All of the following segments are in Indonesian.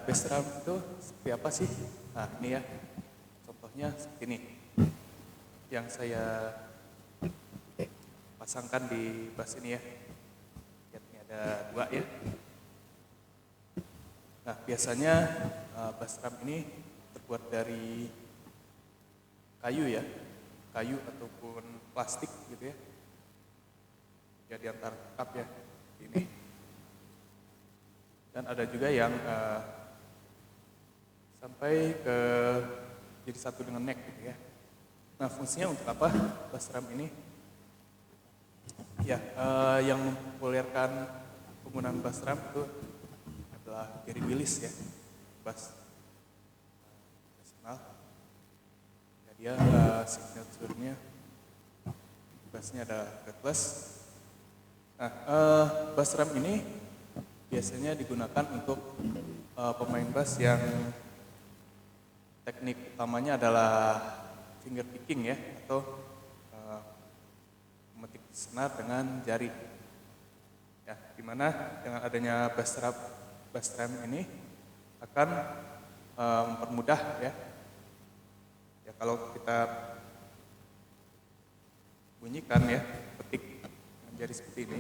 bass drum itu seperti apa sih? Nah, ini ya. Contohnya seperti ini. Yang saya pasangkan di bass ini ya. Lihat, ini ada dua ya. Nah, biasanya bass drum ini terbuat dari kayu ya. Kayu ataupun plastik gitu ya. Ya diantar cup ya. Ini. Dan ada juga yang sampai ke jadi satu dengan neck gitu ya. Nah, fungsinya untuk apa bass drum ini? Ya, yang mempopulerkan penggunaan bass drum itu adalah Gary Willis ya, bass profesional. Ya, dia signature-nya bassnya ada fretless. Nah, bass drum ini biasanya digunakan untuk pemain bass yang teknik utamanya adalah finger picking ya, atau memetik senar dengan jari. Ya, dimana dengan adanya bass drum ini akan mempermudah ya. Ya, kalau kita bunyikan ya, petik dengan jari seperti ini.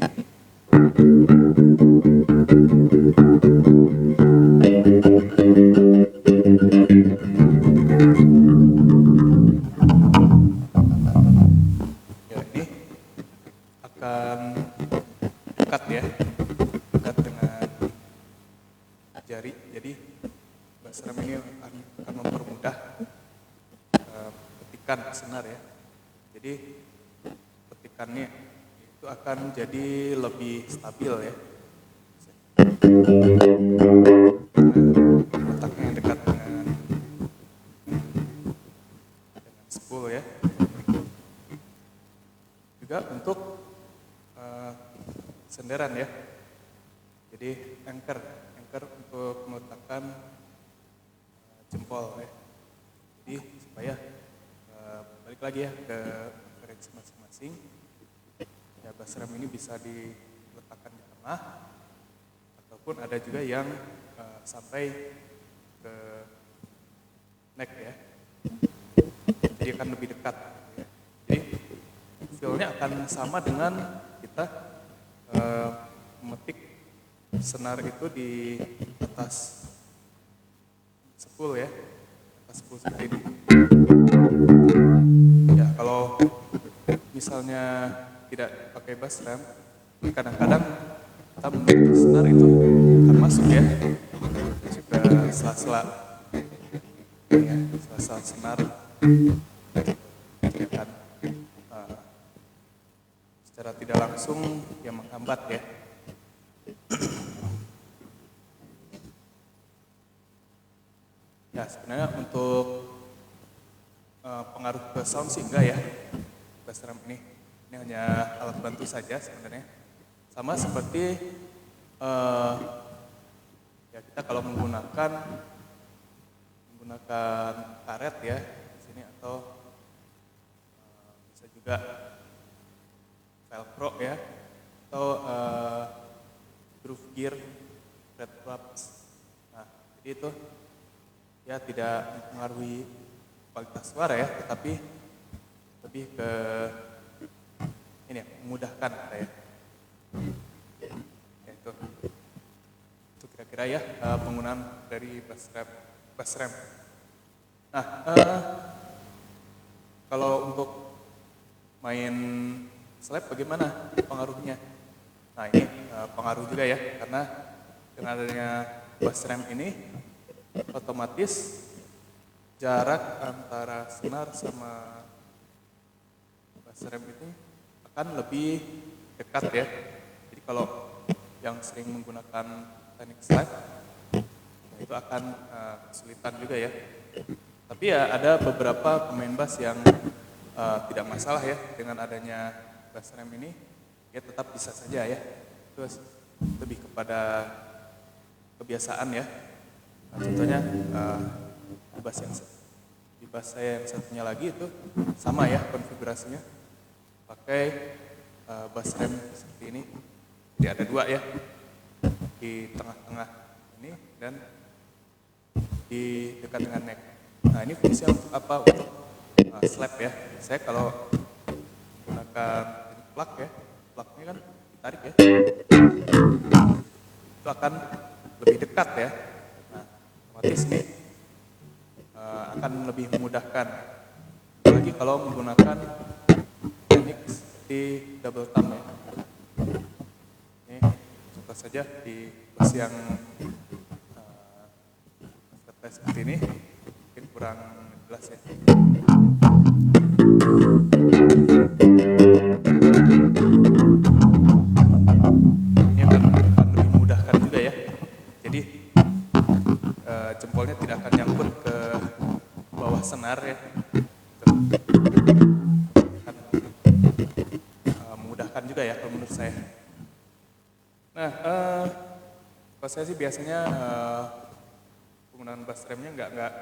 Ya, ini akan dekat ya, dekat dengan jari. Jadi bass drum ini akan mempermudah petikan senar ya. Jadi petikannya itu akan jadi lebih stabil ya. Letaknya yang dekat dengan spool ya. Juga untuk senderan ya. Jadi anchor untuk meletakkan jempol ya. Jadi supaya balik lagi ya ke referensi masing-masing. Ya, bass drum ini bisa diletakkan di tengah, ataupun ada juga yang sampai ke neck ya. Jadi akan lebih dekat. Ya. Jadi feel-nya akan sama dengan kita memetik senar itu di atas spool ya, atas spool seperti ini. Ya, kalau misalnya tidak pakai bass drum, kadang-kadang kita memetik senar itu akan masuk ya, juga sela-sela ya, sela-sela senar akan secara tidak langsung yang menghambat ya. Ya, sebenarnya untuk pengaruh ke sound sih enggak ya, bass drum ini hanya alat bantu saja sebenarnya. Sama seperti ya kita kalau menggunakan karet ya di sini, atau bisa juga velcro ya, atau groove gear, red flaps. Nah, jadi itu ya tidak mempengaruhi kualitas suara ya, tetapi lebih ke ini ya, memudahkan kita ya. Ya itu kira-kira ya penggunaan dari bass drum. Nah, kalau untuk main slap bagaimana pengaruhnya? Nah, ini pengaruh juga ya, karena dengan adanya bass drum ini otomatis jarak antara senar sama bass drum itu akan lebih dekat ya. Jadi kalau yang sering menggunakan teknik slap, itu akan kesulitan juga ya. Tapi ya ada beberapa pemain bass yang tidak masalah ya dengan adanya bass drum ini, ya tetap bisa saja ya. Terus lebih kepada kebiasaan ya. Nah, contohnya di bass saya yang satunya lagi itu sama ya konfigurasinya, pakai bass drum seperti ini. Jadi ada dua ya, di tengah-tengah ini dan di dekat dengan neck. Nah ini fungsinya untuk apa? Untuk slap ya. Saya kalau menggunakan plug ya, plugnya kan ditarik ya, itu akan lebih dekat ya. Nah otomatis ini akan lebih memudahkan. Apalagi kalau menggunakan teknik di double thumb ya. Ini contoh saja di pos yang seperti ini, mungkin kurang jelas ya. Ini akan lebih memudahkan juga ya. Jadi jempolnya tidak akan nyangkut ke bawah senar ya. Akan memudahkan juga ya kalau menurut saya. Nah, kalau saya sih biasanya penggunaan bass remnya nggak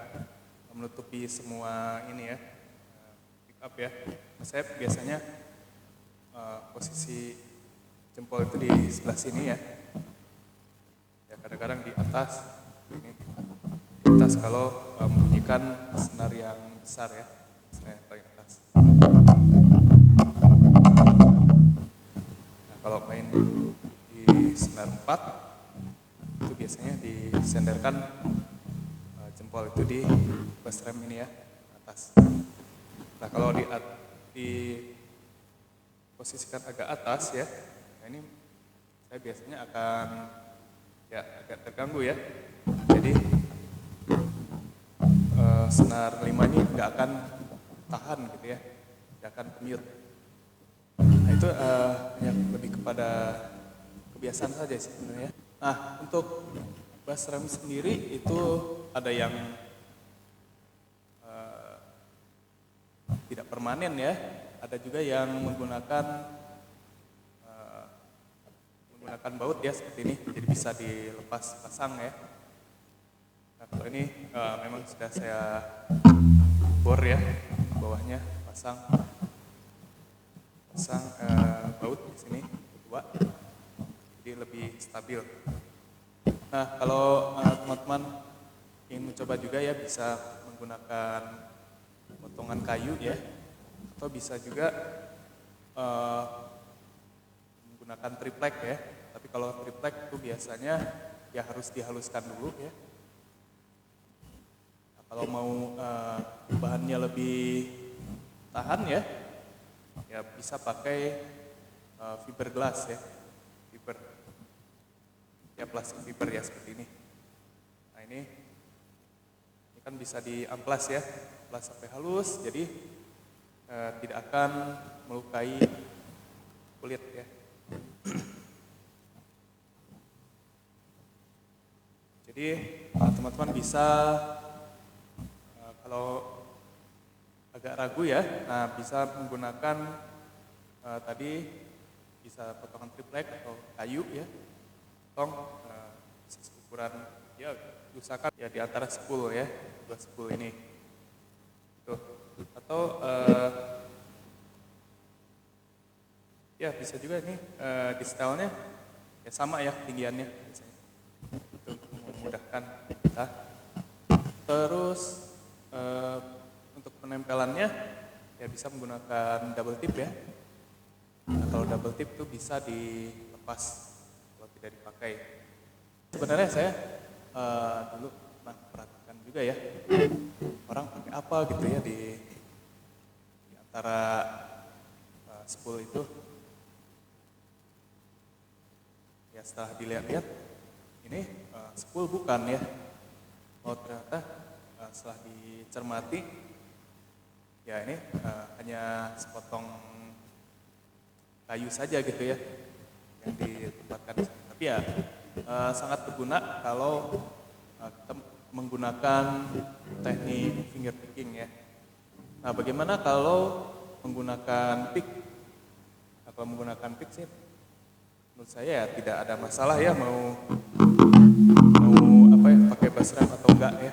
menutupi semua ini ya, pick up ya. Saya biasanya posisi jempol itu di sebelah sini ya. Ya kadang-kadang di atas, ini di atas kalau membunyikan senar yang besar ya, senar yang paling atas. Nah kalau main di senar 4 itu biasanya disenderkan jempol itu di bass rem ini ya, atas. Nah kalau diposisikan agak atas ya, nah ini saya biasanya akan ya agak terganggu ya. Jadi senar 5 ini nggak akan tahan gitu ya, nggak akan mute. Nah itu yang lebih kepada kebiasaan saja sih sebenarnya. Nah untuk bass rem sendiri itu ada yang tidak permanen ya, ada juga yang menggunakan baut ya seperti ini, jadi bisa dilepas pasang ya. Nah kalau ini memang sudah saya bor ya, bawahnya pasang baut di sini 2, jadi lebih stabil. Nah kalau teman-teman ingin mencoba juga ya bisa menggunakan potongan kayu ya, atau bisa juga menggunakan triplek ya. Tapi kalau triplek itu biasanya ya harus dihaluskan dulu ya. Nah, kalau mau bahannya lebih tahan ya bisa pakai fiberglass ya, fiber ya, plastik fiber ya seperti ini. Nah ini kan bisa diamplas ya, amplas sampai halus, jadi tidak akan melukai kulit ya. Jadi teman-teman bisa kalau agak ragu ya, nah bisa menggunakan tadi bisa potongan triplek atau kayu ya, potong ukuran ya usahakan ya di antara spool ya, 2 spool ini. Tuh. Atau ya bisa juga ini di setelnya ya sama ya tinggiannya biasanya. Untuk memudahkan kita. Terus untuk penempelannya ya bisa menggunakan double tip ya. Nah, kalau double tip itu bisa dilepas kalau tidak dipakai. Sebenarnya saya dulu pernah perhatikan juga ya, orang pakai apa gitu ya di antara spool itu. Ya setelah dilihat-lihat, ini spool bukan ya. Oh ternyata setelah dicermati, ya ini hanya sepotong kayu saja gitu ya yang ditempatkan. Tapi ya sangat berguna kalau kita menggunakan teknik finger picking ya. Nah bagaimana kalau menggunakan pick? Nah, kalau menggunakan pick sih menurut saya ya tidak ada masalah ya mau apa ya pakai bass rem atau enggak ya.